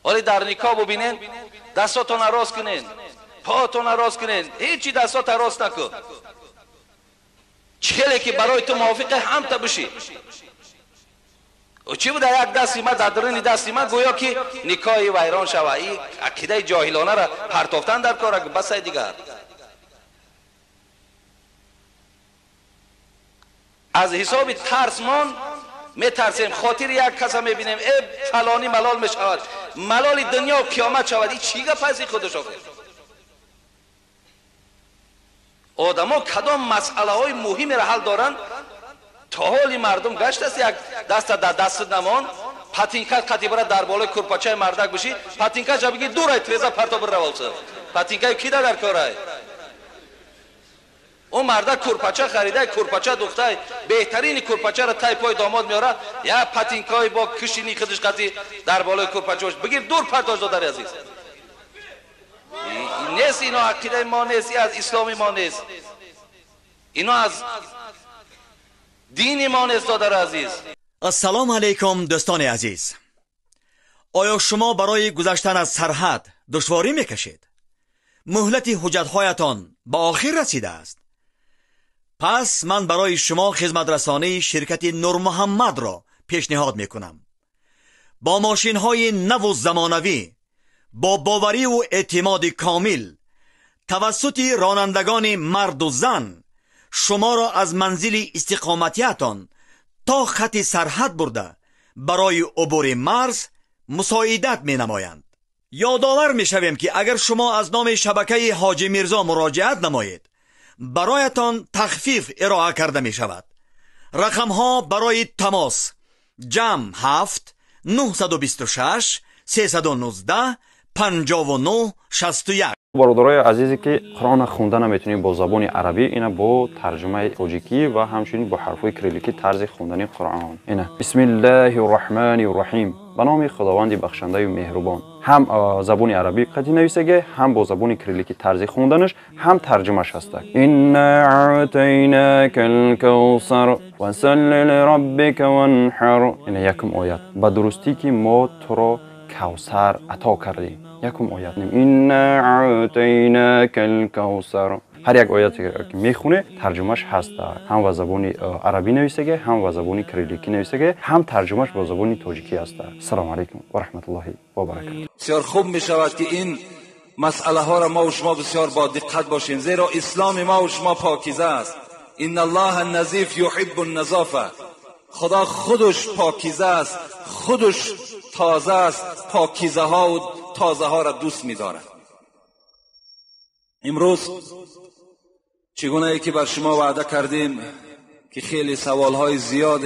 ولی در نکاح ببینین دستاتون راست کنین، پاتون راست کنین، هیچی دستات راست نکن. چهلی که برای تو موافق هم تا بشی. و چی بود یک دستی ما در درون دستی ما گویا که نکاحی ویران شوه. این عقیده جاهلانه را پرتافتن در کار بس دیگر. از حساب ترسمان میترسیم خاطر یک کس میبینیم ای فلانی ملال میشود، ملال دنیا و قیامت شود. این چی گپ است خودش آخر؟ آدما کدام مسئله های مهمی را حل دارن تا حالی مردم گشت است یک دست در دست نمان پاتینکا قطی برای در بالای کورپاچه مردک بشی پاتینکا جا بگی دور ای تریزا پرتا بر روالسه پاتینکا کی در کاره اون مرده کورپاچه خریده، کورپاچه دختای بهترین کورپاچه را تای پای داماد میاره یا پاتینکای با کشینی خودش قطی در بالای کورپاچه بگیر دور پرتاش دادر عزیز. نیست اینا عقیده ما نیست، از اسلام ما نیست، اینا از دین ما نیست دادر عزیز. السلام علیکم دوستان عزیز. آیا شما برای گذشتن از سرحد دشواری میکشید؟ مهلت حجت‌هایتان به آخر رسیده است. پس من برای شما خدمت رسانی شرکت نور محمد را پیشنهاد میکنم. با ماشین های نو و زمانوی با باوری و اعتماد کامل توسط رانندگان مرد و زن شما را از منزل استقامتیتان تا خط سرحد برده برای عبور مرز مساعدت می نمایند. یادآور می شویم که اگر شما از نام شبکه حاجی میرزا مراجعت نمایید برایتان تخفیف ارائه کرده می شود. رقم ها برای تماس جمع 7 926 319 59 61. برادرای عزیزی که قرآن خونده نمیتونید با زبان عربی، اینا با ترجمه تاجیکی و همچنین با حرفای کریلیکی طرز خوندن قرآن. اینا بسم الله الرحمن الرحیم، به نام خداوند بخشنده و مهربان. هم زبان عربی قطعی نویسگه، هم با زبان کریلیکی طرز خوندنش، هم ترجمهش هست. انا اعطیناک الکوثر وصل لربک وانحر. اینا یکم آیت به درستی که ما تو را کوثر عطا کردیم. یکم آیت نیم انا اعطیناک الکوثر. هر یک آیاتی که میخونه ترجمهش هست، هم با زبان عربی نویسگه، هم با زبان کریلیکی نویسگه، هم ترجمهش با زبان تاجیکی است. السلام علیکم و رحمت الله و برکاته. بسیار خوب میشود که این مسئله ها را ما و شما بسیار با دقت باشیم، زیرا اسلام ما و شما پاکیزه است. ان الله النظیف یحب النظافه. خدا خودش پاکیزه است، خودش تازه است، پاکیزه ها و تازه ها را دوست می‌دارد. امروز چگونه ای که بر شما وعده کردیم که خیلی سوال های زیاد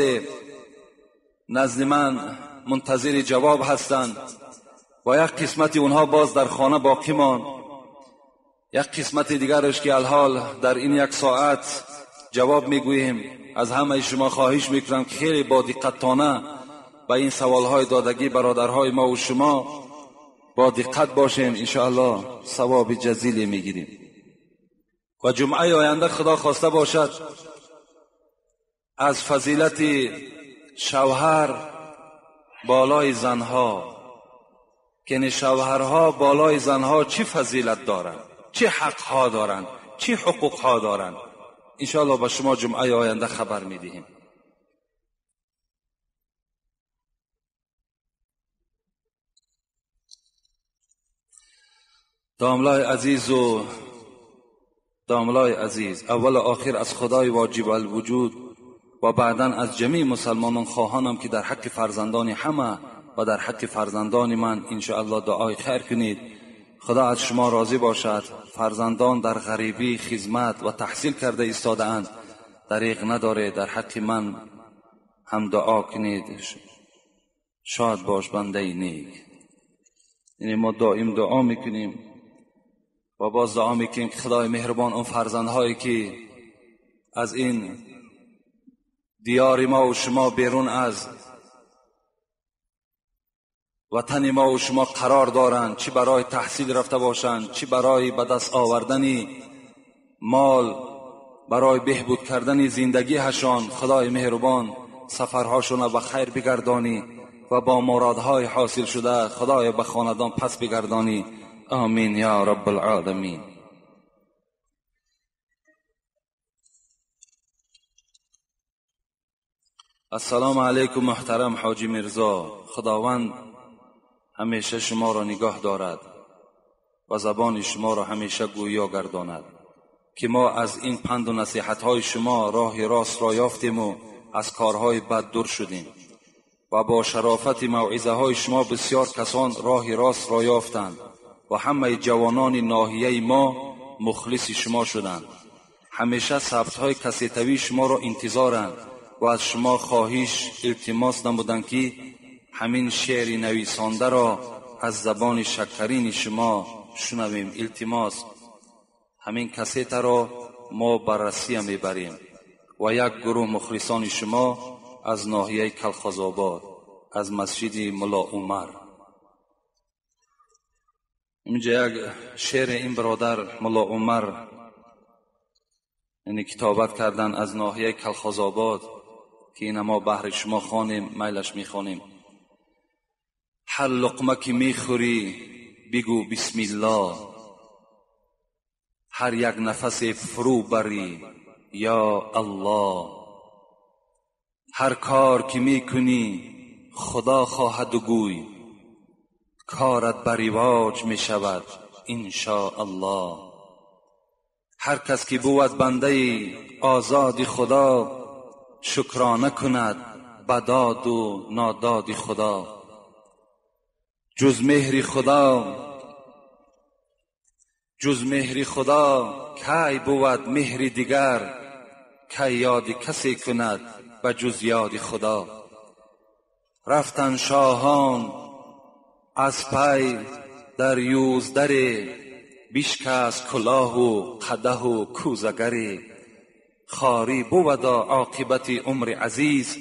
نزد من منتظر جواب هستند و یک قسمت اونها باز در خانه باقی ماند، یک قسمت دیگرش که الحال در این یک ساعت جواب میگوییم. از همه شما خواهش میکنم که خیلی با دقتانه به این سوال های دادگی برادرهای ما و شما با دقت باشیم، انشاءالله ثواب جزیلی میگیریم. و جمعه آینده خدا خواسته باشد از فضیلت شوهر بالای زنها، که شوهرها بالای زنها چی فضیلت دارند، چی حقها دارند، چی حقوقها دارند، انشاءالله به شما جمعه آینده خبر میدهیم. داملای عزیز و داملای عزیز، اول و آخر از خدای واجب الوجود و بعدا از جمیع مسلمانان خواهانم که در حق فرزندان همه و در حق فرزندان من انشاءالله دعای خیر کنید. خدا از شما راضی باشد. فرزندان در غریبی خدمت و تحصیل کرده ایستاده اند، دریغ نداره، در حق من هم دعا کنید. شاد باش بنده نیک. یعنی ما دائم دعا میکنیم و باز دعا میکنیم که خدای مهربان اون فرزندهایی که از این دیار ما و شما بیرون از وطن ما و شما قرار دارند، چی برای تحصیل رفته باشند، چی برای به دست آوردن مال، برای بهبود کردن زندگی هشان، خدای مهربان سفرهاشون به خیر بگردانی. و با مرادهای حاصل شده خدای به خاندان پس بگردانی. آمین یا رب العالمین. السلام علیکم محترم حاجی مرزا. خداوند همیشه شما را نگاه دارد و زبان شما را همیشه گویا گرداند که ما از این پند و نصیحت های شما راه راست را یافتیم و از کارهای بد دور شدیم و با شرافت موعظه های شما بسیار کسان راه راست را یافتند و همه جوانان ناحیه ما مخلص شما شدند. همیشه ثبت های کسیتوی شما را انتظارند و از شما خواهش التماس نمودند که همین شعر نویسنده را از زبان شکرین شما شنویم. التماس همین کسیت را ما بررسی میبریم و یک گروه مخلصان شما از ناحیه کلخازآباد از مسجد ملا عمر. اینجا یک شعر این برادر ملا عمر یعنی کتابت کردن از ناحیه کلخازآباد که این ما بهر شما خوانیم، میلش میخوانیم. هر لقمه که میخوری بگو بسم الله، هر یک نفس فرو بری یا الله، هر کار که میکنی خدا خواهد و گوی، کارت بر رواج میشود انشاءالله. هر کس که بود بنده آزاد خدا، شکرانه کند بداد و ناداد خدا. جز مهر خدا کی بود مهر دیگر، کی یاد کسی کند و جز یاد خدا. رفتن شاهان از پی در یوزدری، بشکست کلاه و قدح و کوزگری. خاری بودا عاقبت عمر عزیز،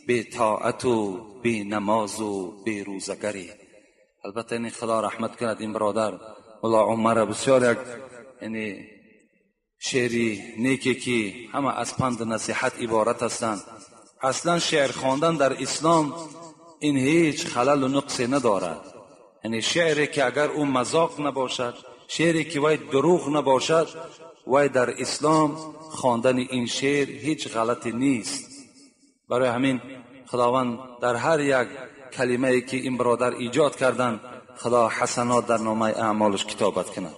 بی طاعت و بی نماز و بی روزگری. البته این خدا رحمت کند این برادر ملا عمر بسیار یک یعنی شعری نیکی که همه از پند نصیحت عبارت هستند. اصلا شعر خواندن در اسلام این هیچ خلل و نقصی ندارد. یعنی شعری که اگر اون مذاق نباشد، شعری که وای دروغ نباشد، وای در اسلام خواندن این شعر هیچ غلطی نیست. برای همین خداوند در هر یک کلمه ای که این برادر ایجاد کردن خدا حسنات در نامه اعمالش کتابت کند.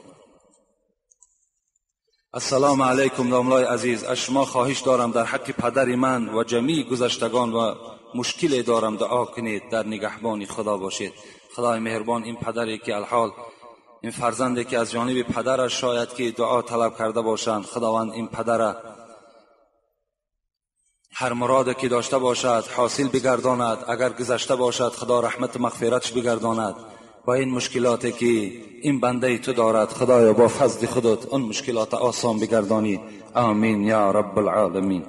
السلام علیکم داملای عزیز. از شما خواهش دارم در حق پدر من و جمیع گذشتگان و مشکل دارم دعا کنید، در نگهبان خدا باشید. خدای مهربان این پدری که الحال این فرزندی که از جانب پدرش شاید که دعا طلب کرده باشند، خداوند این پدر هر مراد که داشته باشد حاصل بگرداند. اگر گذشته باشد خدا رحمت مغفرتش بگرداند و این مشکلاتی که این بنده تو دارد خدایا با فضل خودت اون مشکلات آسان بگردانی. آمین یا رب العالمین.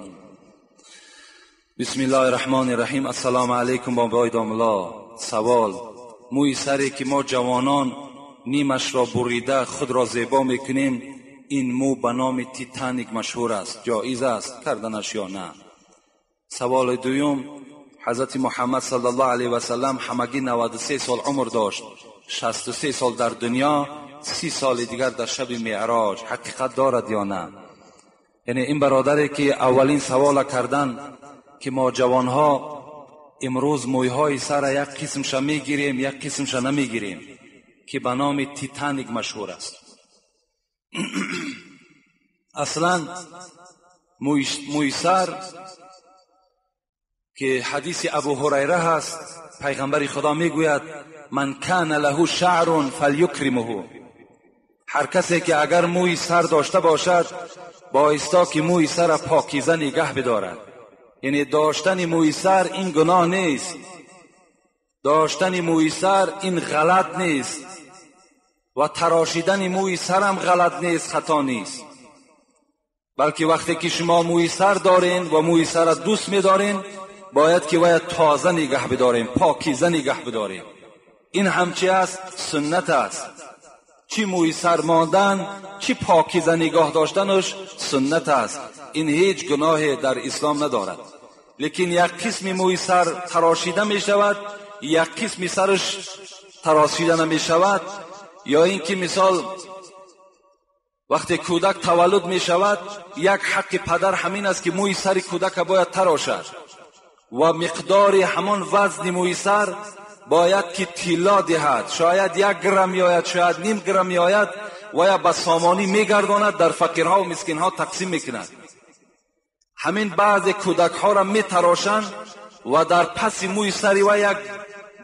بسم الله الرحمن الرحیم. السلام علیکم بابای داملا. سوال: موی سری که ما جوانان نیمش را بریده خود را زیبا میکنیم، این مو به نام تیتانیک مشهور است، جایز است کردنش یا نه؟ سوال دوم: حضرت محمد صلی الله علیه و سلم همگی 93 سال عمر داشت، 63 سال در دنیا، 30 سال دیگر در شب معراج. حقیقت دارد یا نه؟ یعنی این برادری که اولین سوال کردن که ما جوانها امروز مویهای سر یک قسمش میگیریم یک قسمش نمیگیریم که به نام تیتانیک مشهور است. اصلا موی سر که حدیث ابو هریره هست، پیغمبر خدا میگوید من کان له شعر فلیکرمه. هر کسی که اگر موی سر داشته باشد بایستا که موی سر پاکیزه نگه بدارد. یعنی داشتن موی سر این گناه نیست، داشتن موی سر این غلط نیست و تراشیدن موی سر هم غلط نیست، خطا نیست. بلکه وقتی که شما موی سر دارین و موی سر دوست می‌دارین باید که باید تازه نگه بداریم، پاکیزه نگه بداریم. این همچی است، سنت است. چی موی سر ماندن چی پاکیزه نگاه داشتنش سنت است. این هیچ گناه در اسلام ندارد. لیکن یک قسم موی سر تراشیده می شود، یک قسمی سرش تراشیده نمی شود، یا اینکه مثال وقتی کودک تولد می شود یک حق پدر همین است که موی سر کودک باید تراشد و مقدار همان وزن موی سر باید که طلا دهد، شاید 1 گرم یاید، شاید نیم گرم یاید و یا به سامانی میگرداند، در فقیرها و مسکینها تقسیم میکند. همین بعض کودک ها را میتراشند و در پس موی سری و یک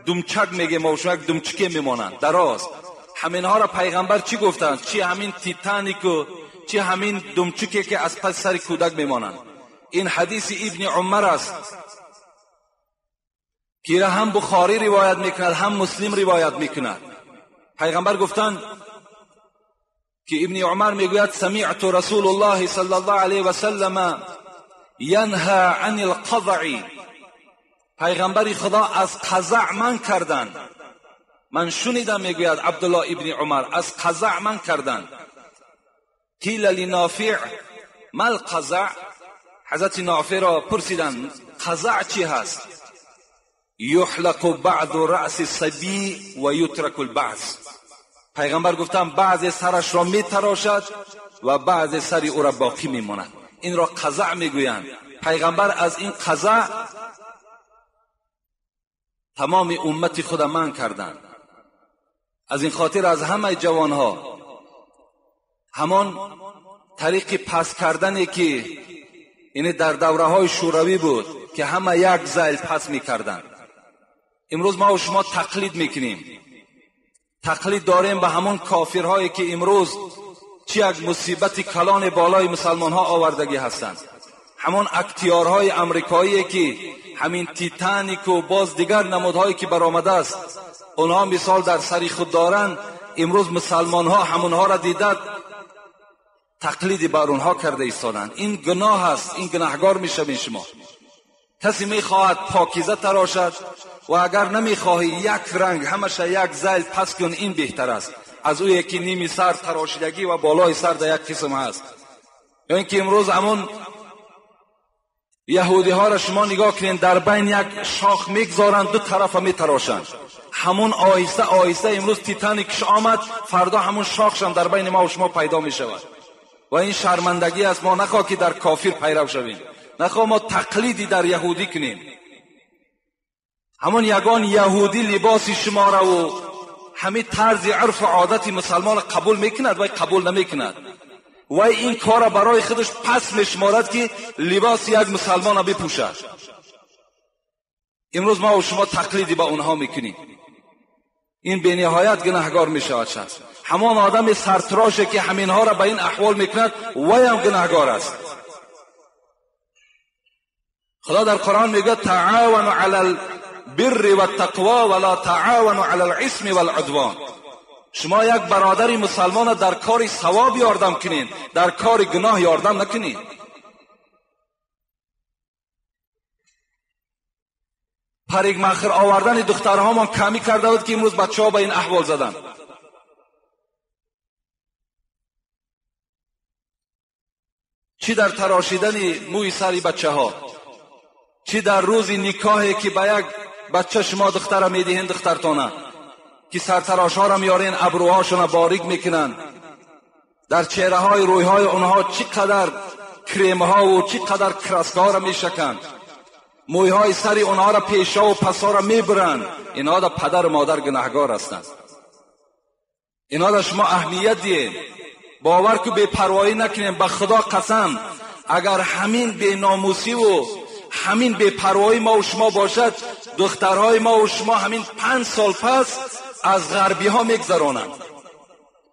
دمچک میگه موشو، یک دمچکه میمانند دراز. همین ها را پیغمبر چی گفتند؟ چی همین تیتانیک و چی همین دمچکه که از پس سر کودک میمانند. این حدیث ابن عمر است که هم بخاری روایت میکند هم مسلم روایت میکند. پیغمبر گفتند که ابن عمر میگوید سمعت رسول الله صلی الله علیه و سلم ینهى عن القضع، پیغمبر خدا از قضع من کردند. من شنیدم، میگوید عبدالله ابن عمر، از قضع من کردند. قیل لنافع ما القضع، حضرت نافع را پرسیدند قضع چی هست؟ یحلق بعض رأس الصبی و یترک البعض، پیغمبر گفتند بعض سرش را می تراشد و بعض سری او را باقی می ماند. این را قضع می گویند. پیغمبر از این قضع تمام امت خود من کردند. از این خاطر از همه جوانها همان طریق پس کردنی که این در دوره های شوروی بود که همه یک زیل پس می کردند، امروز ما و شما تقلید میکنیم. تقلید داریم به همون کافرهایی که امروز چی یک مصیبت کلان بالای مسلمان ها آوردگی هستند. همون اکتیارهای امریکایی که همین تیتانیک و باز دیگر نمودهایی که برآمده است اونها مثال در سری خود دارند. امروز مسلمان ها همونها را دیدند تقلید بر اونها کرده ایستادند. این گناه است، این گناهگار میشوید شما. کسی میخواهد پاکیزه تراشد و اگر نمیخواهی یک رنگ همشه یک زیل پس کن، این بهتر است از او یکی نیمی سر تراشیدگی و بالای سر در یک قسم هست. یا اینکه امروز همون یهودی ها را شما نگاه کنین، در بین یک شاخ میگذارند دو طرف میتراشند. همون آیسته آیسته امروز تیتانیکش آمد، فردا همون شاخش هم در بین ما و شما پیدا میشود و این شرمندگی است. ما نخواه که در کافر پیرو شویم، نخواه ما تقلیدی در یهودی کنیم. همون یگان یهودی لباس شما را و همین طرز عرف و عادت مسلمان قبول میکند و قبول نمیکند و این کار برای خودش پس میشمارد که لباس یک مسلمان بپوشد. امروز ما و شما تقلیدی با اونها میکنیم. این به نهایت گناهگار میشود. همان آدم سرتراشه که همینها را به این احوال میکند وی هم گناهگار است. خدا در قرآن میگه تعاونوا علی البر والتقوى ولا تعاونوا علی الاثم والعدوان. شما یک برادر مسلمان در کار ثواب یاردم کنین، در کار گناه یاردم نکنین. پریگ مخر آوردن دخترها ما کمی کرده بود که امروز بچه ها به این احوال زدن. چی در تراشیدن موی سری بچه ها، چی در روز نکاحی که به یک بچه شما دختر میدهین دخترتانه که سرتراش ها را میارین ابروهاشون باریک میکنن، در چهره های روی های اونها چقدر کریم ها و چقدر کراسکه ها را میشکن، موی های سری اونها را پیشا و پسا را میبرن. اینها در پدر و مادر گناهگار هستند. اینها در شما اهمیت دید. باور که بے پروایی نکنیم. به خدا قسم اگر همین بے ناموسی و همین بے پروایی ما و شما باشد، دخترهای ما و شما همین 5 سال پس از غربی ها میگذرانند.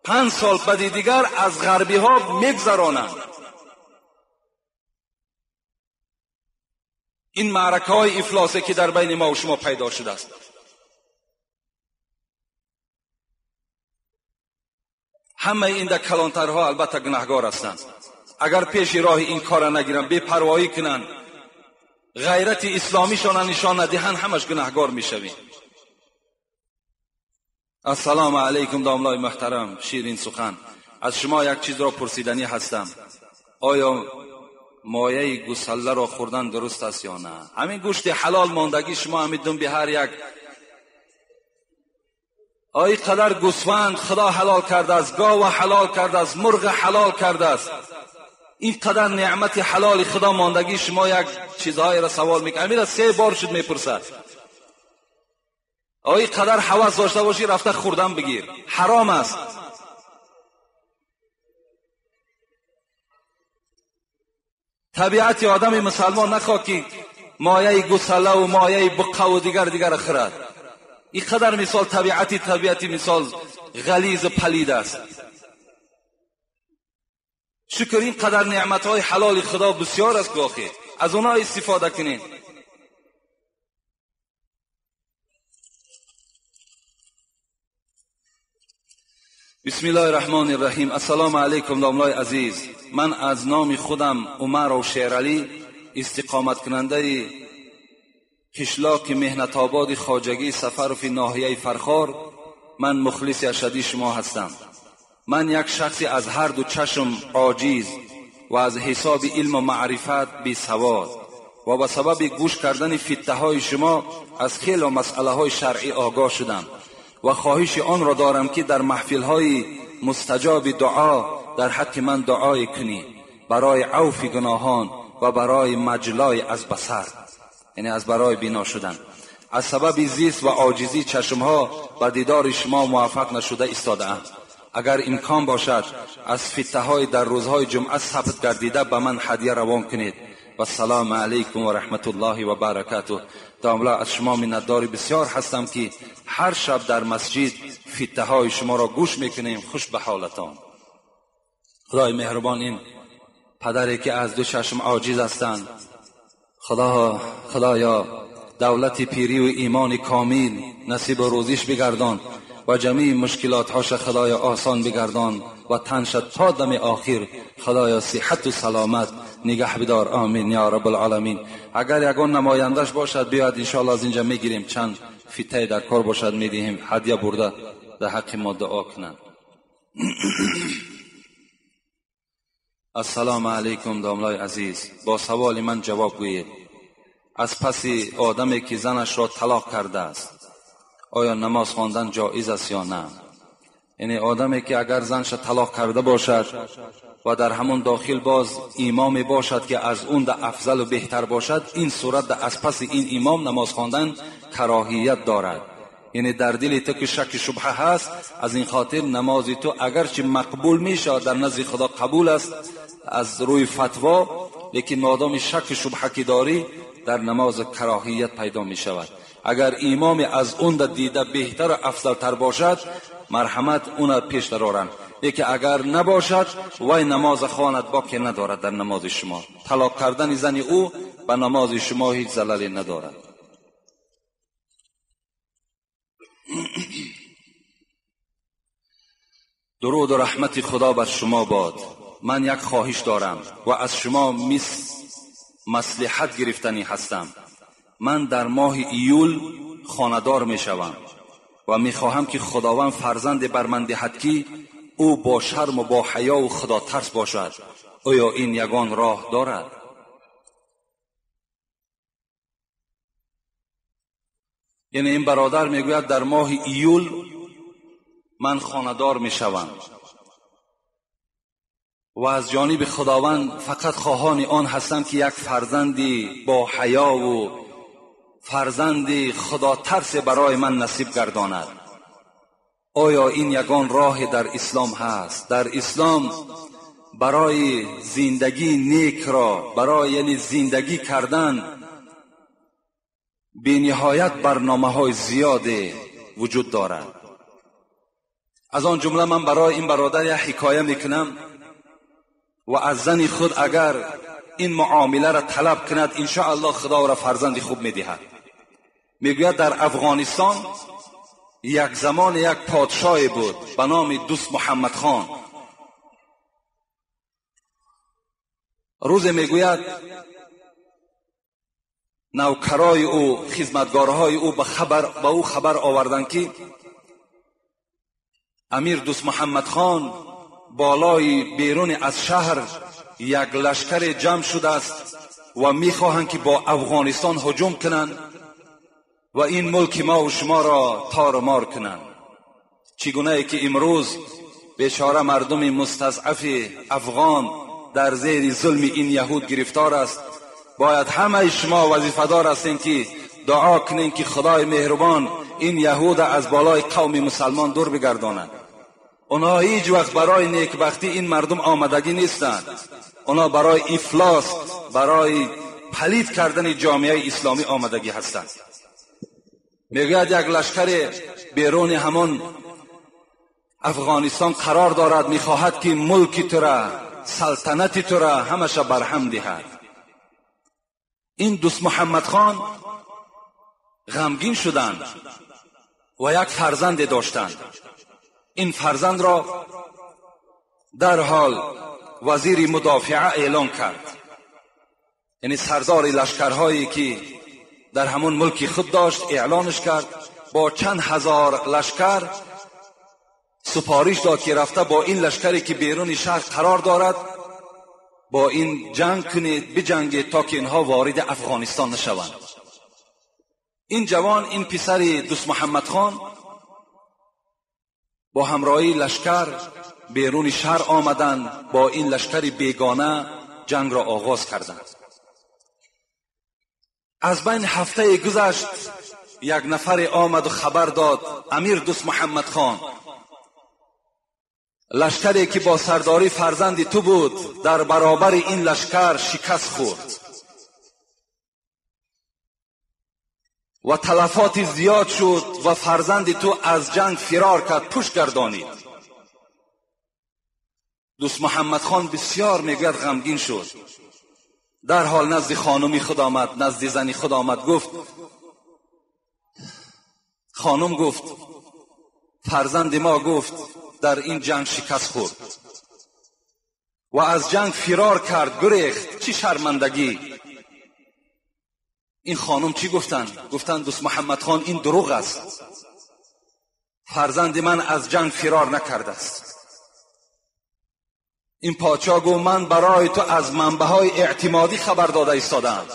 5 سال بعد دیگر از غربی ها میگذرانند. این معرکه های افلاسی که در بین ما و شما پیدا شده است. همه این در کلانترها البته گناهگار هستند. اگر پیش راه این کار نگیرن، بے پروایی کنن، غیرت اسلامیشان نشان ندهن، همش گناهگار میشویم. السلام علیکم داملای محترم. شیرین سخن از شما یک چیز را پرسیدنی هستم. آیا مایه گوساله را خوردن درست است یا نه؟ همین گوشت حلال ماندگی شما همیدون به هر یک آی قدر گوسفند خدا حلال کرده است، گاو حلال کرده است، مرغ حلال کرده است. این قدر نعمت حلال خدا ماندگی شما یک چیزهایی را سوال میکنید. امیر 3 بار شد میپرسد. آی قدر هوس داشته باشی رفته خوردن بگیر، حرام است. طبیعت آدم مسلمان نخواه که مایه گوساله و مایه بقه و دیگر خورد. این قدر مثال طبیعتی مثال غلیظ پلید است. شکر این قدر نعمتهای حلال خدا بسیار است گاهی از اونها استفاده کنید. بسم الله الرحمن الرحیم. السلام علیکم داملای عزیز. من از نام خودم عمر و شیرعلی استقامت کننده قشلاق مهنت آباد خواجگی سفرف ناحیه فرخار، من مخلص اشدی شما هستم. من یک شخصی از هر دو چشم عاجز و از حساب علم و معرفت بی سواد و به سبب گوش کردن فتنه های شما از خیلی مسئله های شرعی آگاه شدم و خواهش آن را دارم که در محفل های مستجاب دعا در حق من دعای کنی برای عفو گناهان و برای مجلای از بصر، یعنی از برای بینا شدن. از سبب زیست و عاجزی چشمها به دیدار شما موفق نشده ایستاده‌ام. اگر امکان باشد از فتنه های در روزهای جمعه ثبت گردیده به من هدیه روان کنید. و السلام علیکم و رحمت الله و برکاته. داملا از شما منتدار بسیار هستم که هر شب در مسجد فتنه های شما را گوش میکنیم. خوش به حالتان. خدای مهربان این پدری که از دو چشم عاجز هستند، خدایا دولت پیری و ایمان کامل نصیب روزیش بگردان و جمیع مشکلات هاش خدایا آسان بگردان و تنش تا دم آخر خدایا صحت و سلامت نگه بدار. آمین یا رب العالمین. اگر یگان نمایندش باشد بیاد انشاءالله از اینجا میگیریم، چند فتنه در کار باشد میدهیم، هدیه برده در حق ما دعا کنند. السلام علیکم داملای عزیز. با سوال من جواب گویید. از پس آدمی که زنش را طلاق کرده است آیا نماز خواندن جایز است یا نه؟ یعنی آدمی که اگر زنش طلاق کرده باشد و در همون داخل باز امامی باشد که از اون ده افضل و بهتر باشد، این صورت ده از پس این امام نماز خواندن کراهیت دارد. یعنی در دل تو که شک شبهه هست، از این خاطر نماز تو اگرچه مقبول میشه در نزد خدا قبول است از روی فتوا، لیکن مادام شک شبهه که داری در نماز کراهیت پیدا می شود. اگر امام از اون دیده بهتر و افضل تر باشد مرحمت اون پیش دارند، لیکن اگر نباشد وای نماز خواند باقی ندارد در نماز شما. طلاق کردن زن او به نماز شما هیچ ضلالی ندارد. درود و رحمت خدا بر شما باد. من یک خواهش دارم و از شما مصلحت گرفتنی هستم. من در ماه ایول خانه‌دار می شوم و می خواهم که خداوند فرزند بر من دهد که او با شرم و با حیا و خدا ترس باشد. آیا این یگان راه دارد؟ یعنی این برادر می گوید در ماه ایول من خانه‌دار می شوم و از جانب خداوند فقط خواهان آن هستم که یک فرزندی با حیا و فرزندی خدا ترس برای من نصیب گرداند. آیا این یگان راه در اسلام هست؟ در اسلام برای زندگی نیک را، برای یعنی زندگی کردن بی نهایت برنامه های زیاده وجود دارد. از آن جمله من برای این برادر یک حکایه میکنم و از زن خود اگر این معامله را طلب کند انشاءالله خدا را فرزند خوب میدهد. میگوید در افغانستان یک زمان یک پادشاه بود به نام دوست محمد خان. روز میگوید نوکرای او، خدمتگارهای او به او خبر آوردند که امیر دوست محمد خان بالای بیرون از شهر یک لشکر جمع شده است و میخواهند که با افغانستان هجوم کنند و این ملک ما و شما را تار و مار کنند. چگونه که امروز بیچاره مردم مستضعف افغان در زیر ظلم این یهود گرفتار است. باید همه شما وظیفه‌دار هستین که دعا کنین که خدای مهربان این یهود از بالای قوم مسلمان دور بگرداند. اونها هیچ وقت برای نیکبختی این مردم آمدگی نیستند. اونها برای افلاس، برای پلید کردن جامعه اسلامی آمدگی هستند. میگوید یک لشکر بیرون همان افغانستان قرار دارد، میخواهد که ملک تو را، سلطنت تو را همش برهم دهد. این دوست محمد خان غمگین شدند و یک فرزند داشتند. این فرزند را در حال وزیر مدافعه اعلان کرد، یعنی سردار لشکرهایی که در همون ملک خود داشت اعلانش کرد. با چند هزار لشکر سپارش داد که رفته با این لشکری که بیرون شهر قرار دارد با این جنگ کنید، بجنگید تا که اینها وارد افغانستان نشوند. این جوان، این پسر دوست محمد خان با همراهی لشکر بیرون شهر آمدند، با این لشکر بیگانه جنگ را آغاز کردند. از بین هفته گذشت یک نفر آمد و خبر داد امیر دوست محمد خان، لشکری که با سرداری فرزند تو بود در برابر این لشکر شکست خورد و تلفات زیاد شد و فرزند تو از جنگ فرار کرد، پشت گردانید. دوست محمد خان بسیار میگوید غمگین شد. در حال نزد خانمی خود آمد، نزد زنی خود آمد. گفت خانم گفت فرزند ما گفت در این جنگ شکست خورد و از جنگ فرار کرد، گریخت. چی شرمندگی! این خانم چی گفتند؟ گفتند دوست محمد خان این دروغ است، فرزند من از جنگ فرار نکرده است. این پادشاه گفت من برای تو از منبع‌های اعتمادی خبر داده ایستادم،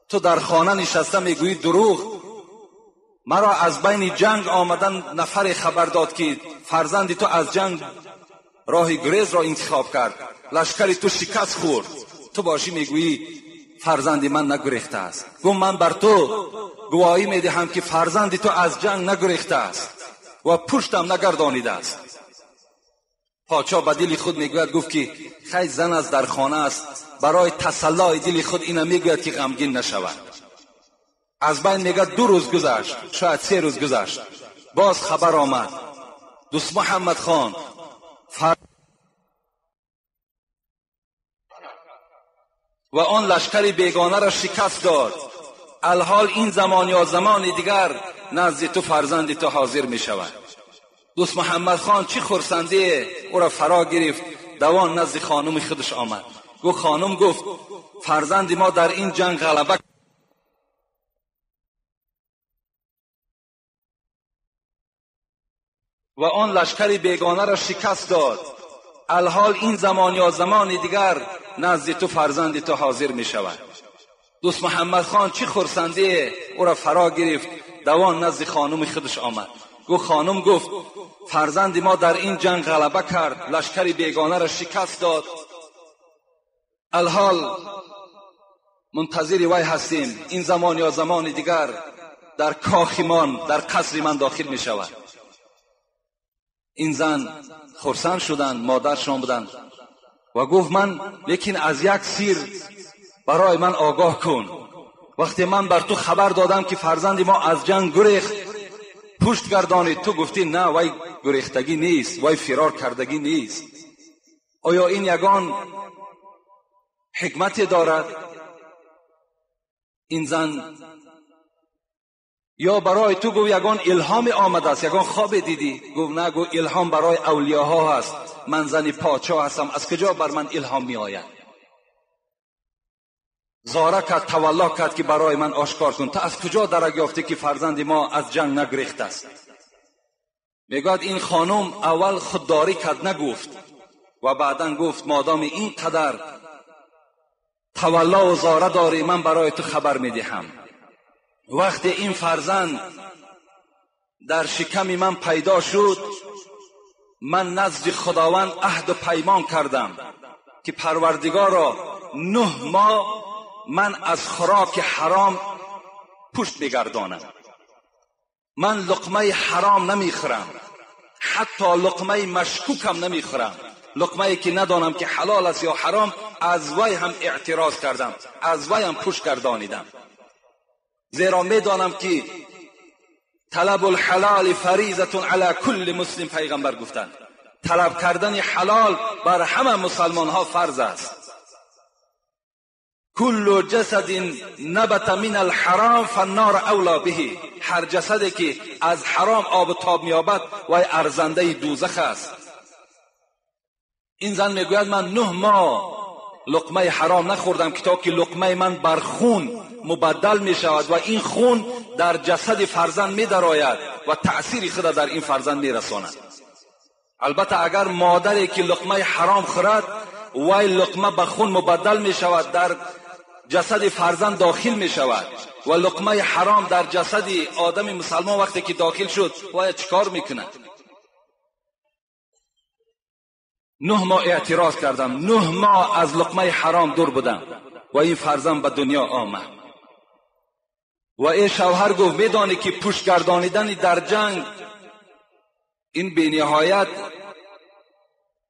تو در خانه نشسته میگویی دروغ. مرا از بین جنگ آمدن نفر خبر داد که فرزند تو از جنگ راه گریز را انتخاب کرد، لشکر تو شکست خورد، تو باشی میگویی فرزند من نگریخته است. گفت من بر تو گواهی میدهم که فرزند تو از جنگ نگریخته است و پشتم نگردانیده است. پادشاه به دل خود میگوید، گفت که خیلی زن از در خانه است، برای تسلای دل خود اینا میگوید که غمگین نشود. از بین میگه 2 روز گذشت، شاید 3 روز گذشت، باز خبر آمد دوست محمد خان و آن لشکر بیگانه را شکست داد. الحال این زمان یا زمان دیگر نزد تو فرزند تو حاضر می شود. دوست محمد خان چی خرسندی او را فرا گرفت، دوان نزد خانم خودش آمد. گفت خانم گفت فرزند ما در این جنگ غلبه و آن لشکر بیگانه را شکست داد. الحال این زمان یا زمان دیگر نزد تو فرزند تو حاضر می شود. دوست محمد خان چی خرسندی او را فرا گرفت، دوان نزد خانم خودش آمد. گفت خانم گفت فرزند ما در این جنگ غلبه کرد، لشکر بیگانه را شکست داد. الحال منتظر وی هستیم، این زمان یا زمان دیگر در کاخ من، در قصر من داخل می شود. این زن خرسند شدند، مادرشان بودند و گفت من لیکن از یک سیر برای من آگاه کن. وقتی من بر تو خبر دادم که فرزند ما از جنگ گریخت، پشت گردانید، تو گفتی نه وی گریختگی نیست، وی فرار کردگی نیست. آیا این یگان حکمت دارد؟ این زن یا برای تو گفت یگان الهام آمده است، یگان خواب دیدی؟ گفت نه، گفت الهام برای اولیاها هست، من زن پادشاه هستم، از کجا بر من الهام می آید؟ زاره کرد، تولا کرد که برای من آشکار کن، تا از کجا درک یافته که فرزند ما از جنگ نگریخته است؟ میگوید این خانم اول خودداری کرد، نگفت و بعدا گفت مادام اینقدر تولا و زاره داری من برای تو خبر میدهم. وقتی این فرزند در شکم من پیدا شد، من نزد خداوند عهد و پیمان کردم که پروردگارا 9 ماه من از خوراک حرام پشت میگردانم. من لقمه حرام نمیخورم، حتی لقمه مشکوکم نمیخورم. لقمه که ندانم که حلال است یا حرام، از وی هم اعتراض کردم، از وی هم پشت گردانیدم. زیرا میدانم که طلب الحلال فریضه علی کل مسلم، پیغمبر گفتند طلب کردن حلال بر همه مسلمان ها فرض است. کل جسد نبت من الحرام فالنار اولا به، هر جسدی که از حرام آب و تاب می‌یابد وای ارزنده دوزخ است. این زن میگوید من 9 ماه لقمه حرام نخوردم که تا که لقمه من بر خون مبدل می شود و این خون در جسد فرزند می درآید و تأثیر خود در این فرزند می رساند. البته اگر مادری که لقمه حرام خورد وای لقمه به خون مبدل می شود، در جسد فرزند داخل می شود و لقمه حرام در جسد آدم مسلمان وقتی که داخل شد وای چیکار میکنه؟ 9 ماه اعتراض کردم، 9 ماه از لقمه حرام دور بودم و این فرزند به دنیا آمد. و این شوهر گفت میدانی که پشت گردانیدن در جنگ این بی نهایت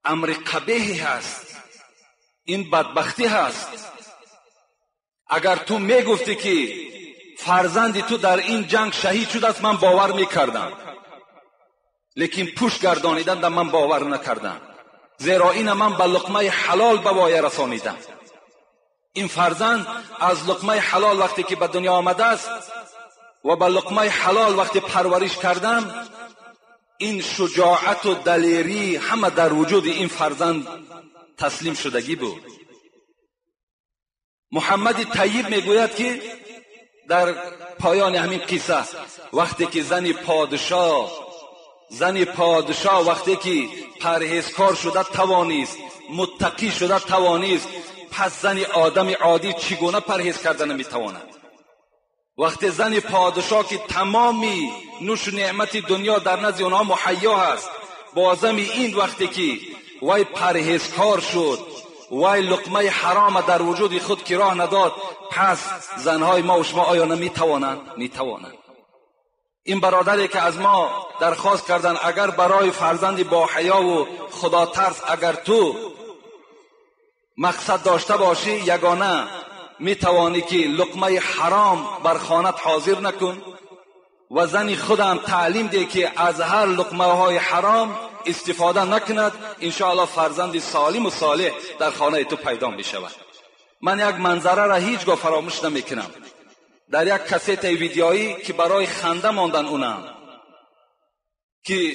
امر قبیح هست، این بدبختی هست. اگر تو میگفتی که فرزندی تو در این جنگ شهید شده است من باور میکردم، لیکن پشت گردانیدن در من باور نکردم، زیرا این من به لقمه حلال به وای رسانیدم. این فرزند از لقمه حلال وقتی که به دنیا آمده است و به لقمه حلال وقتی پرورش کردم، این شجاعت و دلیری همه در وجود این فرزند تسلیم شدگی بود. محمد طیب میگوید که در پایان همین قصه وقتی که زن پادشاه وقتی که پرهیزکار شده توانیست، متقی شده توانیست، پس زن آدم عادی چگونه پرهیز کردن نمیتواند؟ وقتی زن پادشاه که تمامی نوش و نعمت دنیا در نزد اونها مهیا هست، بازم این وقتی که وای پرهیزکار شد، وای لقمه حرام در وجود خود که راه نداد، پس زنهای ما و شما آیا نمیتوانند؟ میتوانند. این برادری که از ما درخواست کردن اگر برای فرزند با حیا و خدا ترس اگر تو مقصد داشته باشی، یگانه میتوانی که لقمه حرام بر خانت حاضر نکن و زنی خودم تعلیم ده که از هر لقمه های حرام استفاده نکند، انشاءالله فرزند سالم و صالح در خانه تو پیدا می شود. من یک منظره را هیچگاه فراموش نمی کنم. در یک کست ویدیویی که برای خنده ماندن اونم، که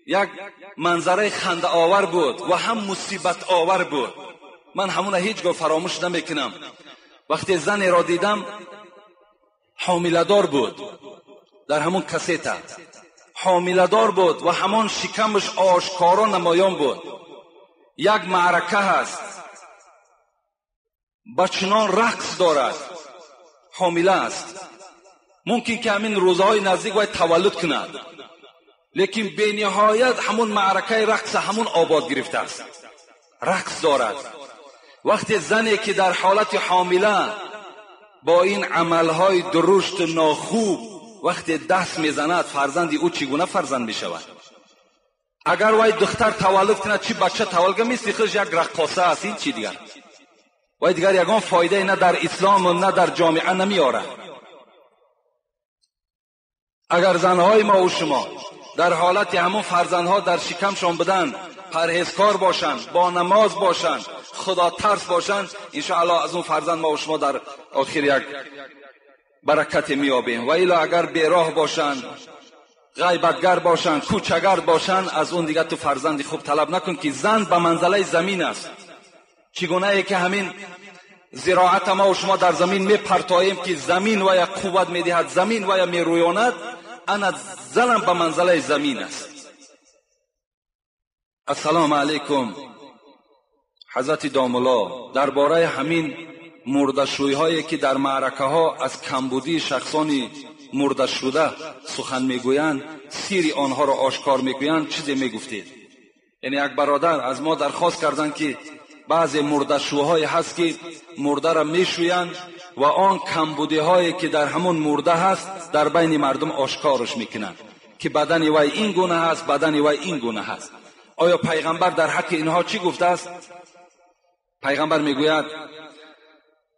یک منظره خنده آور بود و هم مصیبت آور بود، من همون هیچگاه فراموش نمی کنم. وقتی زنی را دیدم حامله‌دار بود، در همون کست حامله‌دار بود و همان شکمش آشکارا نمایان بود. یک معرکه هست، بچنان رقص دارد، حامله است، ممکن که همین روزهای نزدیک باید تولد کند، لیکن به نهایت همون معرکه رقص همون آباد گرفته است، رقص دارد. وقتی زنی که در حالت حامله با این عملهای درشت ناخوب وقتی دست میزند، فرزندی او چگونه فرزند میشود؟ اگر وای دختر تولد کند چی بچه تولد کنه، مثل خودش یک رقاصه است، این چی دیگر؟ وای دیگر یگان فایده نه در اسلام و نه در جامعه نمیاره. اگر زنهای ما و شما در حالت همون فرزندها در شکمشان بدن، پرهیزکار باشند، با نماز باشند، خدا ترس باشند، انشاءالله از اون فرزند ما و شما در آخر یک برکت میابیم. و الا اگر بیراه باشند، غیبتگر باشند، کوچگرد باشند، از اون دیگه تو فرزندی خوب طلب نکن که زن به منزله زمین است. چگونه ای که همین زراعت ما و شما در زمین میپرتاییم که زمین و یا قوت میدهد، زمین و یا میرویاند، انا زنم به منزله زمین است. السلام علیکم حضرت داملا، درباره همین مرده‌شویی هایی که در معرکه ها از کمبودی شخصان مرده شده سخن میگویند، سیری آنها را آشکار میگویند، چیزی میگفتید؟ یعنی یک برادر از ما درخواست کردند که بعضی مرده شوهای هست که مرده را میشویند و آن کمبودی هایی که در همون مرده هست در بین مردم آشکارش میکنند که بدن وی این گونه هست، بدن وی این گونه هست. آیا پیغمبر در حق اینها چی گفته است؟ پیغمبر میگوید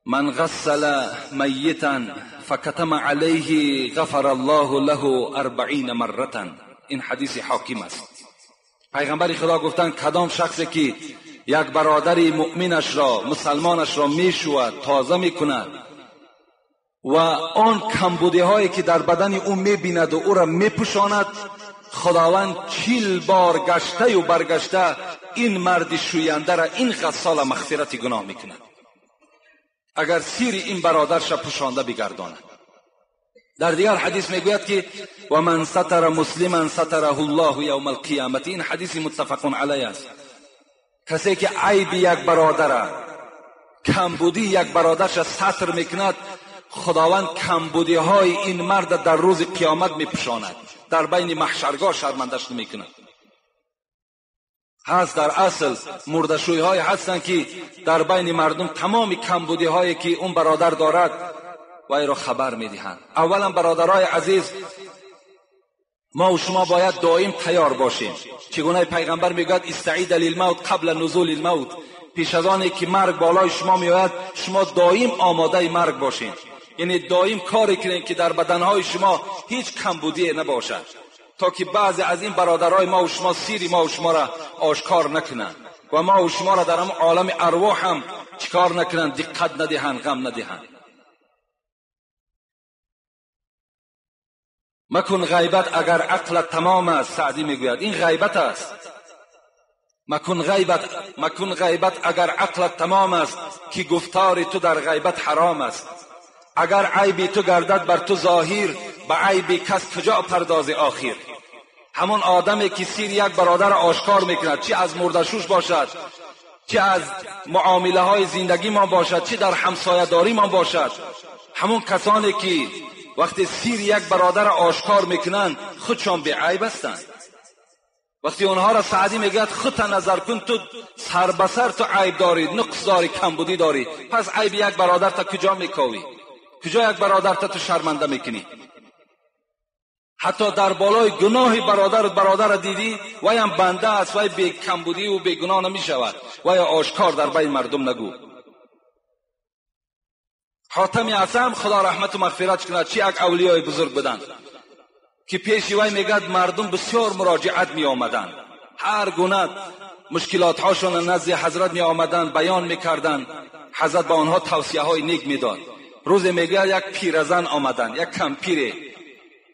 من غسل میتا فکتم علیه غفر الله له 40 مرة. این حدیث حاکم است. پیغمبر خدا گفتند کدام شخصی که یک برادری مؤمنش را، مسلمانش را میشود، تازه میکند و آن کمبودی هایی که در بدن او میبیند و او را میپوشاند، خداوند 40 بار گشته و برگشته این مرد شوینده را، این غسال مغفرت گناه میکند اگر سیر این برادرش پوشانده بگرداند. در دیگر حدیث میگوید که و من ستر مسلما ستره الله یوم القیامه. این حدیث متفق علیه است. کسی که عیب یک برادر، کمبودی یک برادرش ستر میکند، خداوند کمبودی های این مرد در روز قیامت میپوشاند، در بین محشرگاه شرمندش نمیکند. هست در اصل مردشوی های هستند که در بین مردم تمام کمبودی هایی که اون برادر دارد وی را خبر میدهند. اولا برادرای عزیز، ما و شما باید دائم تیار باشیم. چگونه پیغمبر میگوید استعید للموت قبل نزول الموت. پیش از آنی که مرگ بالای شما میآید شما دائم آماده مرگ باشین. یعنی دائم کاری کنید که در بدنهای شما هیچ کمبودی نباشد، تا که بعضی از این برادرای ما و شما سیری ما و شما را آشکار نکنند و ما و شما را در هم عالم ارواح هم چیکار نکنند، دقت ندهند، غم ندهند. مکن غیبت اگر عقلت تمام است. سعدی میگوید این غیبت است. مکن غیبت اگر عقلت تمام است که گفتار تو در غیبت حرام است. اگر عیبی تو گردد بر تو ظاهر، به عیبی کس کجا پرداز آخر. همون آدمی که سیر یک برادر آشکار میکند، چی از مردشوش باشد، چی از معامله های زندگی ما باشد، چی در همسایه داری ما باشد، همون کسانی که وقتی سیر یک برادر آشکار میکنند خودشان به عیب هستند. وقتی اونها را سعدی میگوید خودت نظر کن، تو سر به سر تو عیب داری، نقص داری، کمبودی داری، پس عیب یک برادر تا کجا میکاوی؟ کجا یک برادر تا تو شرمنده میکنی؟ حتی در بالای گناه برادر دیدی وی هم بنده است، وی بی کمبودی و بی گناه نمیشود، وی آشکار در بین مردم نگو. حاتم اعصم خدا رحمت و مغفرت کند، چی یک اولیای بزرگ بودند که پیش وی میگد مردم بسیار مراجعت می آمدند، هر گونه مشکلات هاشون نزد حضرت می آمدند، بیان میکردند، حضرت به آنها توصیه های نیک میداد. روز میگه یک پیرزن آمدن، یک کمپیر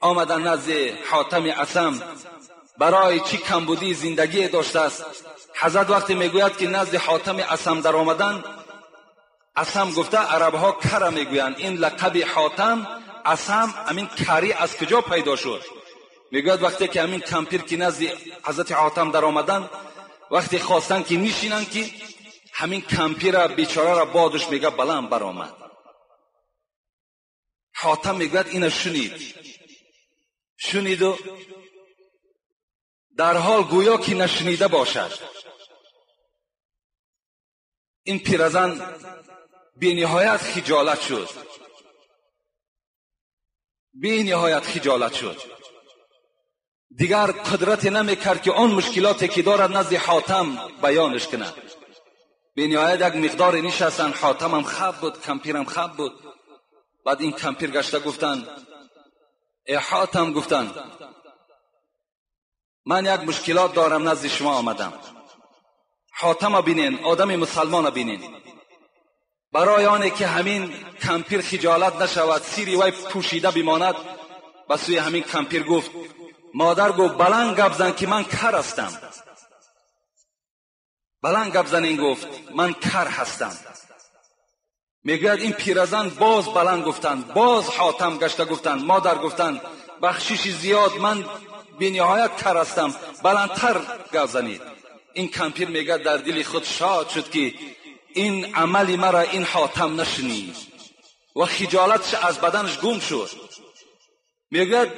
آمدن نزد حاتم اعصم، برای چی کمبودی زندگی داشته است. حضرت وقتی میگوید که نزد حاتم اعصم در آمدن، اعصم گفته عرب ها کر میگویند، این لقب حاتم اعصم امین کری از کجا پیدا شد؟ میگوید وقتی که امین کمپیر که نزد حضرت حاتم در آمدن، وقتی خواستن که میشینن که همین کمپیر بیچاره را بادش میگه بلند برآمد. حاتم میگوید اینو شنید و در حال گویا که نشنیده باشد. این پیرزن بی نهایت خجالت شد. دیگر قدرت نمیکرد که آن مشکلاتی که دارد نزد حاتم بیانش کند. بی نهایت یک مقدار نشستن، حاتم هم خواب بود، کمپیرم خواب بود. بعد این کمپیر گشته گفتن ای حاتم، گفتن من یک مشکلات دارم نزد شما آمدم. حاتم بینین، آدم مسلمان بینین، برای آنه که همین کمپیر خجالت نشود، سیری وی پوشیده بماند، به سوی همین کمپیر گفت، مادر گفت بلند گپ زن که من کر هستم. بلند گپ زن، این گفت من کر هستم. میگوید این پیرزن باز بلند گفتند، باز حاتم گشته گفتند، مادر گفتند بخشش زیاد، من بی نهایت کر هستم، بلندتر گپ زنید. این کمپیر میگه در دل خود شاد شد که این عمل مرا این حاتم نشنید و خجالتش از بدنش گم شد. میگه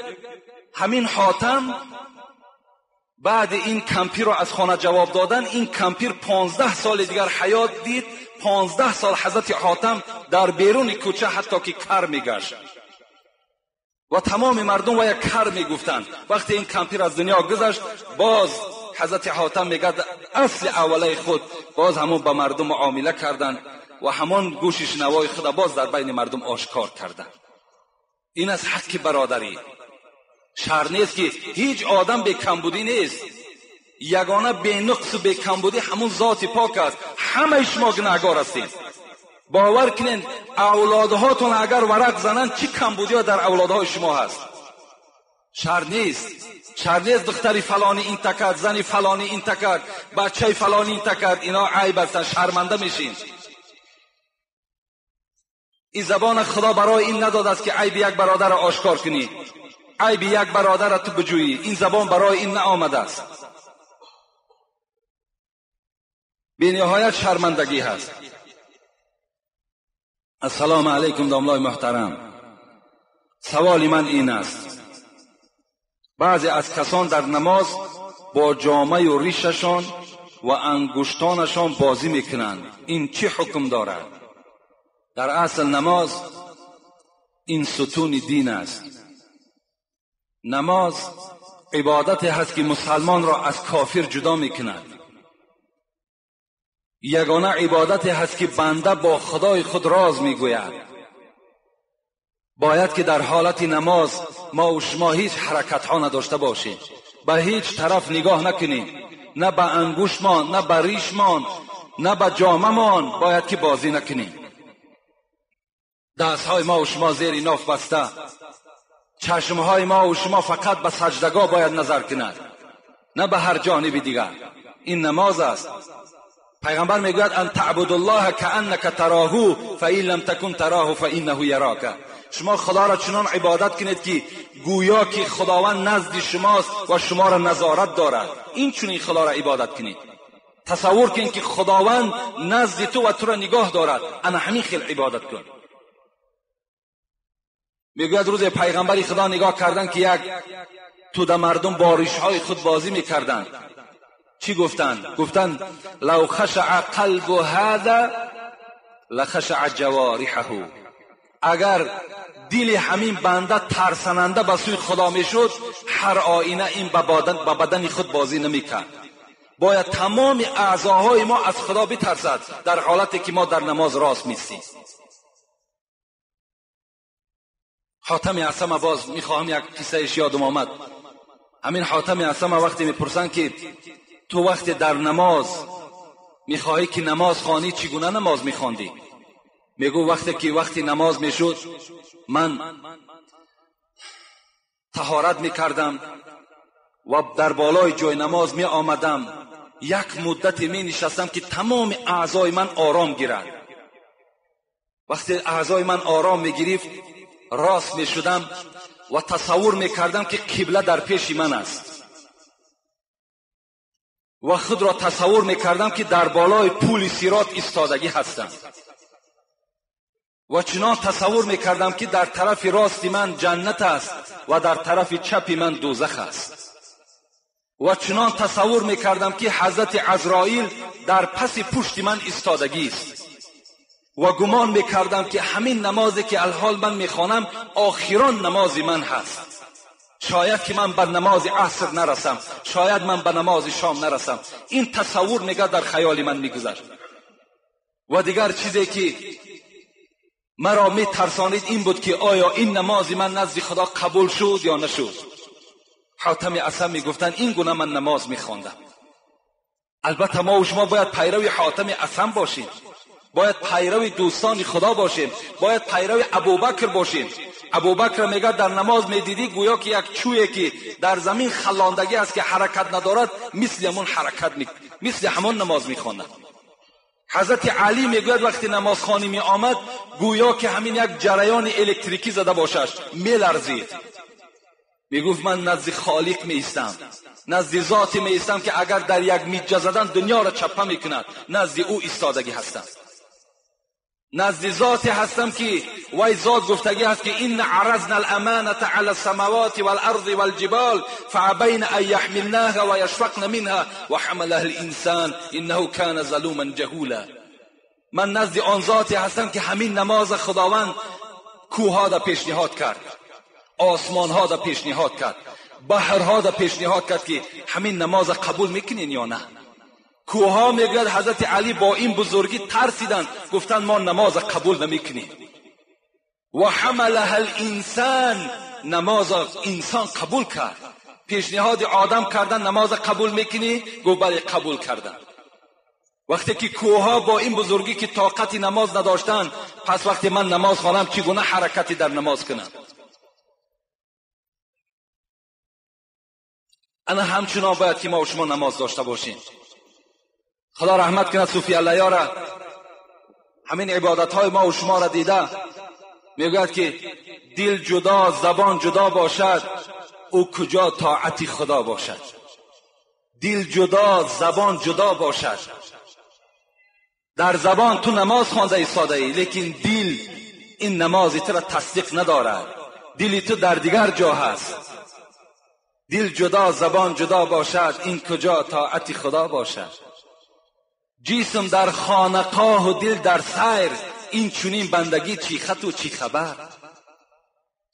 همین حاتم بعد این کمپیر رو از خانه جواب دادن، این کمپیر 15 سال دیگر حیات دید. 15 سال حضرت حاتم در بیرون کوچه حتی که کر میگشت و تمام مردم و یک کر میگفتند. وقتی این کمپیر از دنیا گذشت، باز حضرت حاتم میگه اصل اوله خود باز همون به مردم معامله کردند و همان گوش شنوای خود باز در بین مردم آشکار کردند. این از حق برادری. شر نیست که هیچ آدم به کمبودی نیست. یگانه به نقص و به کمبودی همون ذات پاک است. همه شما گناهکار هستید. باور کنین اولادهاتون اگر ورق زنند چه کمبودی ها در اولادهای شما هست. شر نیست. شر نیست دختری فلانی این تکرد، زنی فلانی این تکرد، بچه فلانی این تکرد. اینا عیب هستن، شرمنده میشین. این زبان خدا برای این نداده است که عیب یک برادر را آشکار کنی، عیب یک برادر را تو بجویی. این زبان برای این نآمده است. بی نهایت شرمندگی هست. السلام علیکم داملای محترم. سوال من این است: بعضی از کسان در نماز با جامه و ریششان و انگشتانشان بازی میکنند. این چه حکم دارد؟ در اصل نماز این ستون دین است. نماز عبادت هست که مسلمان را از کافر جدا میکند. یگانه عبادت هست که بنده با خدای خود راز میگوید. باید که در حالت نماز ما و شما هیچ حرکت ها نداشته باشیم، به هیچ طرف نگاه نکنیم، نه به انگوشمان، نه به ریشمان، نه به جاممان باید که بازی نکنیم. دست های ما و شما زیر ناف بسته، چشم های ما و شما فقط به سجدگاه باید نظر کند، نه به هر جانب دیگر. این نماز است. پیغمبر میگوید ان تعبد الله کانک تراه فان لم تکن تراه فانه یراک. شما خدا را چنان عبادت کنید که گویا که خداوند نزد شماست و شما را نظارت دارد. این چنین خدا را عبادت کنید. تصور کن که خداوند نزد تو و تو را نگاه دارد. انا همین خیل عبادت کن. میگوید روز پیغمبری خدا نگاه کردن که یک توده مردم با ریشهای خود بازی میکردند. چی گفتند؟ گفتند لو خشع قلب هذا لخشع جوارحه. اگر دل همین بنده ترسننده به سوی خدا میشد، هر آینه این به بدن خود بازی نمیکرد. باید تمام اعضاهای ما از خدا بترسد در حالتی که ما در نماز راست میستیم. حاتم اعصم، باز میخواهم یک قصهش یادم آمد. همین حاتم اعصم وقتی میپرسن که تو وقتی در نماز میخواهی که نماز خوانی چگونه نماز میخواندی؟ میگو وقتی نماز میشد من طهارت میکردم و در بالای جای نماز می آمدم، یک مدت می نشستم که تمام اعضای من آرام گیرد. وقتی اعضای من آرام می گرفت راست می شدم و تصور می کردم که قبله در پیش من است و خود را تصور می کردم که در بالای پول صراط ایستادگی هستم و چنان تصور می کردم که در طرف راست من جنت است و در طرف چپ من دوزخ است و چنان تصور می کردم که حضرت عزرائیل در پس پشت من ایستادگی است و گمان می کردم که همین نمازی که الحال من می خوانم آخران نماز من هست. شاید که من به نماز عصر نرسم، شاید من به نماز شام نرسم. این تصور نگاه در خیال من می گذشت. و دیگر چیزی که مرا می ترسانید این بود که آیا این نماز من نزد خدا قبول شد یا نشد. حاتم اعصم می گفتن این گونه من نماز می خواندم. البته ما و شما باید پیروی حاتم اعصم باشیم، باید پیروی دوستان خدا باشیم، باید پیروی ابوبکر باشیم. ابوبکر میگه در نماز میدیدی گویا که یک چویی که در زمین خلاندگی است که حرکت ندارد، مثل همون نماز میخواند. حضرت علی میگوید وقتی نماز خوانی می آمد گویا که همین یک جریان الکتریکی زده باشد، میلرزید. میگفت من نزد خالق میستم، نزد ذاتی میستم که اگر در یک میجه زدن دنیا را چپه میکند، نزد او ایستادگی هستم. نزد ذاتی هستم که وای ذات گفتگی هست که این عرضنا الامانه علی السماوات والارض والجبال فابین ان یحملناها ویشفقن منها وحملها الانسان انه کان ظلوما جهولا. من نزد آن ذاتی هستم که همین نماز خداوند کوه‌ها را پیشنهاد کرد، آسمان‌ها را پیشنهاد کرد، بحرها را پیشنهاد کرد که همین نماز قبول میکنین یا نه. کوه‌ها میگوید حضرت علی با این بزرگی ترسیدن، گفتن ما نماز قبول نمیکنیم. و حملها الانسان، نماز انسان قبول کرد. پیشنهاد آدم کردن نماز قبول میکنی؟ گفت بله قبول کردن. وقتی که کوه‌ها با این بزرگی که طاقت نماز نداشتن، پس وقتی من نماز خوانم چگونه حرکتی در نماز کنم؟ انا همچنان باید که ما و شما نماز داشته باشیم. خدا رحمت کنه صوفی الله را، همین عبادت های ما و شما را دیده میگوید که دل جدا زبان جدا باشد، او کجا طاعت خدا باشد. دل جدا زبان جدا باشد. در زبان تو نماز خوانده ایستاده ای، لیکن دل این نماز تو را تصدیق ندارد. دل تو در دیگر جا هست. دل جدا زبان جدا باشد، این کجا طاعت خدا باشد. جسم در خانقاه و دل در سیر، این چنین بندگی چی خط و چی خبر.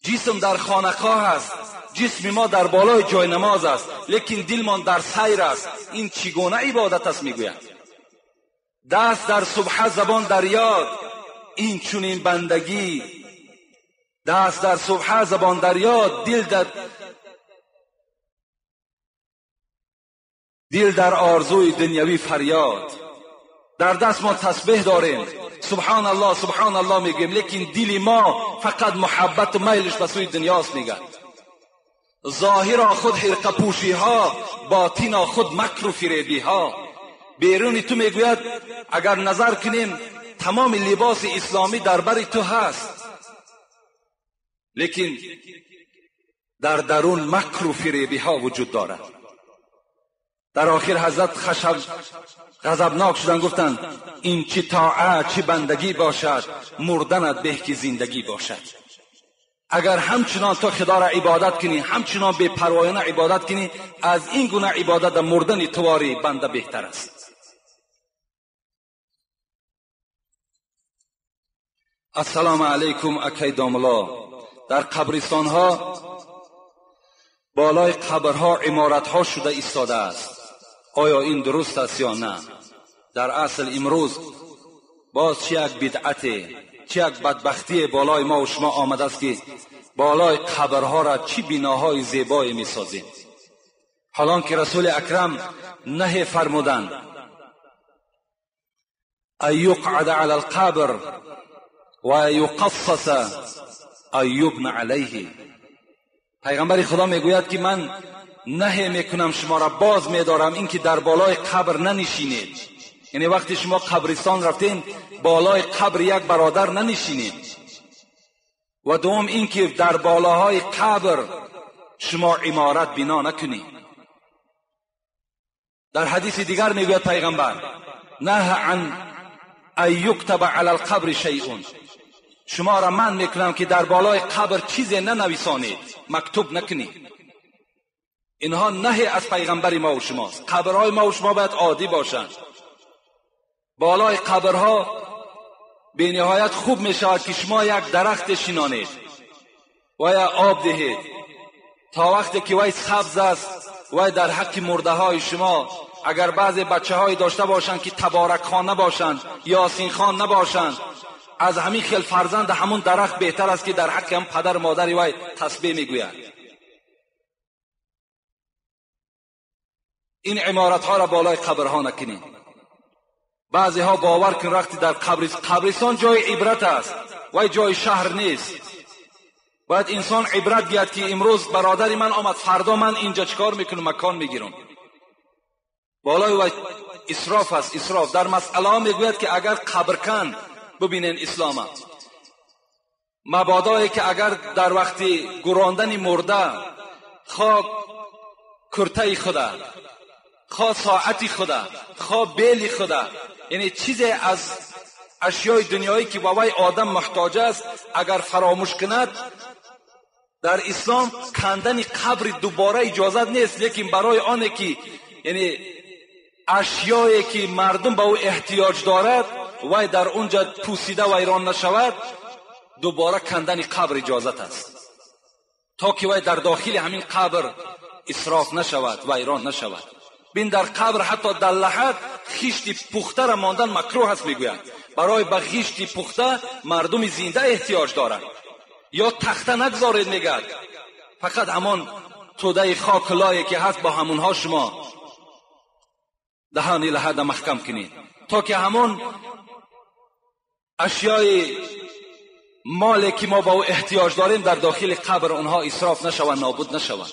جسم در خانقاه است، جسم ما در بالای جای نماز است، لیکن دل ما در سیر است. این چگونه عبادت است؟ میگوید دست در سبحه زبان در یاد، این چنین بندگی. دست در سبحه زبان در یاد، دل در آرزوی دنیوی فریاد. در دست ما تسبیح داریم، سبحان الله سبحان الله میگیم، لیکن دل ما فقط محبت و میلش به سوی دنیاست. میگه ظاهر خود حرقه پوشی ها، باطن خود مکر و فریبی ها. بیرون تو میگوید اگر نظر کنیم تمام لباس اسلامی در بر تو هست، لیکن در درون مکر و فریبی ها وجود دارد. در آخر حضرت غضبناک شدن، گفتند این چی طاعت چی بندگی باشد، مردنت به که زندگی باشد. اگر همچنان تو خدا را عبادت کنی، همچنان بے پروایانه عبادت کنی، از این گونه عبادت در مردن تواری بنده بهتر است. السلام علیکم اکی داملا. در قبرستان ها بالای قبرها عمارت ها شده ایستاده است. آیا این درست است یا نه؟ در اصل امروز باز چه یک بدعت، چه یک بدبختی بالای ما و شما آمده است که بالای قبرها را چی بناهای زیبایی می سازیم، حالان که رسول اکرم نهی فرمودند ان یقعد علی القبر و یقصص ان یبنى علیه. پیغمبر خدا میگوید که من نهی میکنم، شما را باز میدارم این که در بالای قبر ننشینید. یعنی وقتی شما قبرستان رفتین بالای قبر یک برادر ننشینید. و دوم این که در بالاهای قبر شما عمارت بنا نکنید. در حدیث دیگر میگوید پیغمبر نه عن ان یکتب علی القبر شیء، شما را من میکنم که در بالای قبر چیزی ننویسانید، مکتوب نکنید. اینها نهی از پیغمبر ما و شماست. قبرهای ما و شما باید عادی باشند. بالای قبرها به نهایت خوب می شود که شما یک درخت شینانید و یا آب دهید تا وقتی که وی سبز است. وی در حق مرده های شما اگر بعضی بچه های داشته باشند که تبارک خان نباشند، یاسین خان نباشند، از همین خیل فرزند همون درخت بهتر است که در حق هم پدر مادر وی تسبیح میگوید. این عمارت ها را بالای قبرها نکنید. بعضی ها باور کن رختی در قبرستان جای عبرت است و جای شهر نیست. باید انسان عبرت گیرد که امروز برادری من آمد، فردا من اینجا چکار میکنم، مکان میگیرم. بالای و اسراف است. اسراف در مسئله ها میگوید که اگر قبرکن ببینین اسلام مبادایی که اگر در وقتی گراندن مرده خواه کرته خدا، خواه ساعتی خدا، خواه بیلی خدا، یعنی چیزی از اشیای دنیایی که با وی آدم محتاج است اگر فراموش کند، در اسلام کندن قبر دوباره اجازت نیست، لیکن برای آنه که یعنی اشیایی که مردم به او احتیاج دارد وی در اونجا پوسیده و ویران نشود، دوباره کندن قبر اجازت است تا که وی در داخل همین قبر اسراف نشود و ویران نشود. بین در قبر حتی در لحد خشت پخته را ماندن مکروه است میگوید. برای به خشت پخته مردم زنده احتیاج دارند. یا تخته نگذارید میگد، فقط همان توده خاک لایه که هست با همونها شما دهان لحد محکم کنید تا که همون اشیای مالی که ما با او احتیاج داریم در داخل قبر اونها اسراف نشوند، نابود نشوند.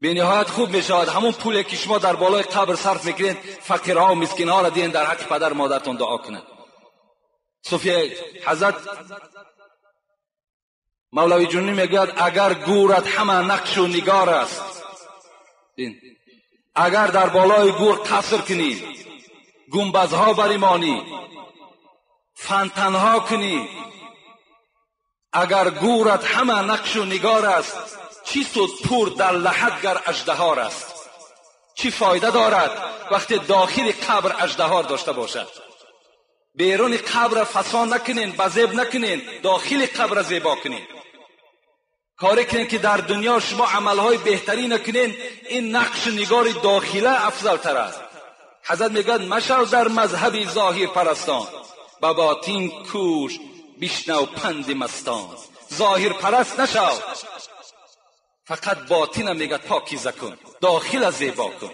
به نهایت خوب می شود همون پولی که شما در بالای قبر صرف میکنید فقیرها و مسکینها را دین در حق پدر مادرتون دعا کنند. صوفی حضرت مولوی جنونی میگوید اگر گورت همه نقش و نگار است، اگر در بالای گور قصر کنی، گنبدها بریمانی، فانتنها کنی، اگر گورت همه نقش و نگار است، چی سود پور در لحد گر اژدها است؟ چی فایده دارد وقتی داخل قبر اژدها داشته باشد؟ بیرون قبر فسان نکنین، بزیب نکنین، داخل قبر زیبا کنین. کاری کنین که در دنیا شما عملهای بهتری نکنین، این نقش نگار داخله افضل تر است. حضرت میگوید مشو در مذهب ظاهر پرستان، با باطن کوش بشنو پند مستان. ظاهر پرست نشو، فقط باطن میگه پاکیزه کن، داخل زیبا کن.